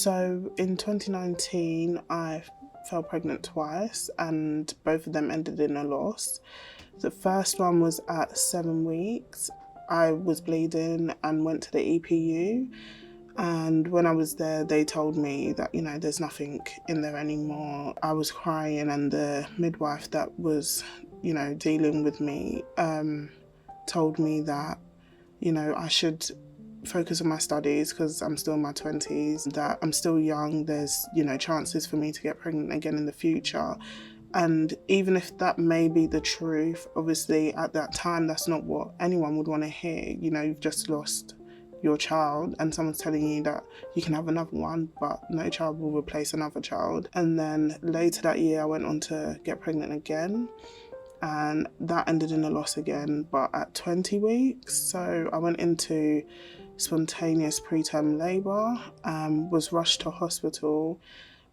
So in 2019, I fell pregnant twice and both of them ended in a loss. The first one was at 7 weeks. I was bleeding and went to the EPU. And when I was there, they told me that, there's nothing in there anymore. I was crying, and the midwife that was, dealing with me told me that, I should focus on my studies because I'm still in my 20s, that I'm still young, there's, chances for me to get pregnant again in the future. And even if that may be the truth, obviously at that time, that's not what anyone would want to hear. You've just lost your child and someone's telling you that you can have another one, but no child will replace another child. And then later that year, I went on to get pregnant again, and that ended in a loss again, but at 20 weeks. So I went into spontaneous preterm labour, was rushed to hospital,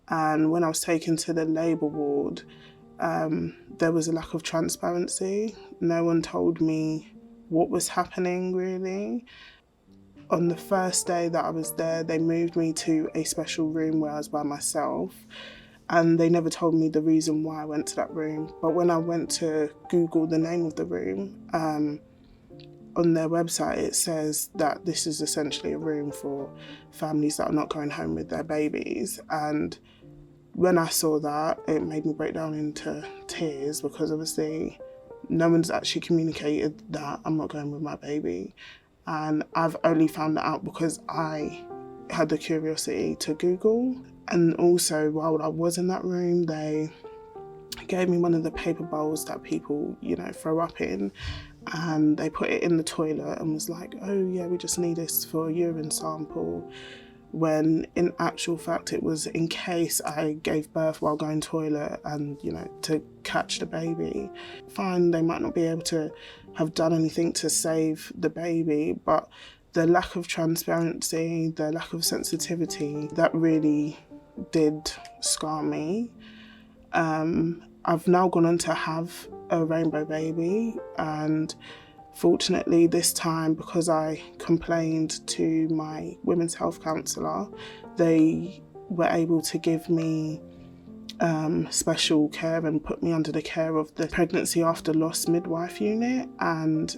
and when I was taken to the labour ward, there was a lack of transparency. No one told me what was happening, really. On the first day that I was there, they moved me to a special room where I was by myself, and they never told me the reason why I went to that room. But when I went to Google the name of the room, on their website it says that this is essentially a room for families that are not going home with their babies. And when I saw that, it made me break down into tears, because obviously no one's actually communicated that I'm not going with my baby. And I've only found that out because I had the curiosity to Google. And also, while I was in that room, they gave me one of the paper bowls that people, throw up in, and they put it in the toilet and was like, oh yeah, we just need this for a urine sample, when in actual fact it was in case I gave birth while going toilet and, to catch the baby. Fine, they might not be able to have done anything to save the baby, but the lack of transparency, the lack of sensitivity, that really did scar me. I've now gone on to have a rainbow baby, and fortunately this time, because I complained to my women's health counsellor, they were able to give me special care and put me under the care of the pregnancy after loss midwife unit. And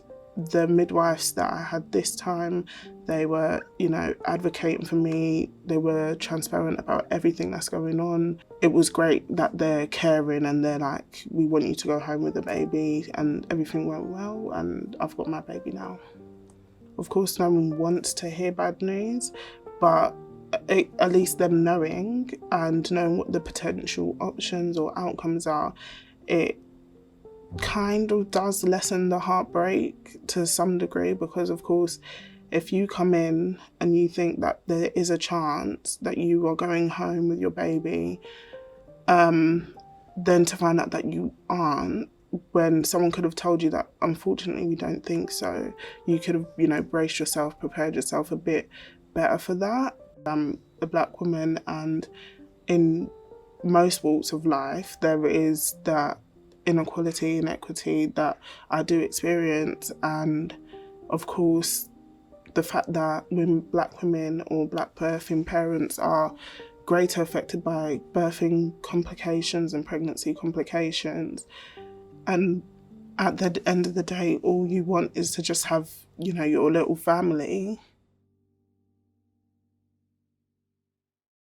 the midwives that I had this time, they were, advocating for me. They were transparent about everything that's going on. It was great that they're caring and they're like, we want you to go home with the baby, and everything went well, and I've got my baby now. Of course, no one wants to hear bad news, but at least them knowing and knowing what the potential options or outcomes are, it kind of does lessen the heartbreak to some degree, because of course if you come in and you think that there is a chance that you are going home with your baby, then to find out that you aren't, when someone could have told you that unfortunately we don't think so, you could have braced yourself, prepared yourself a bit better for that. I'm a black woman, and in most walks of life there is that inequality and equity that I do experience. And of course the fact that black women or black birthing parents are greater affected by birthing complications and pregnancy complications, and at the end of the day all you want is to just have your little family,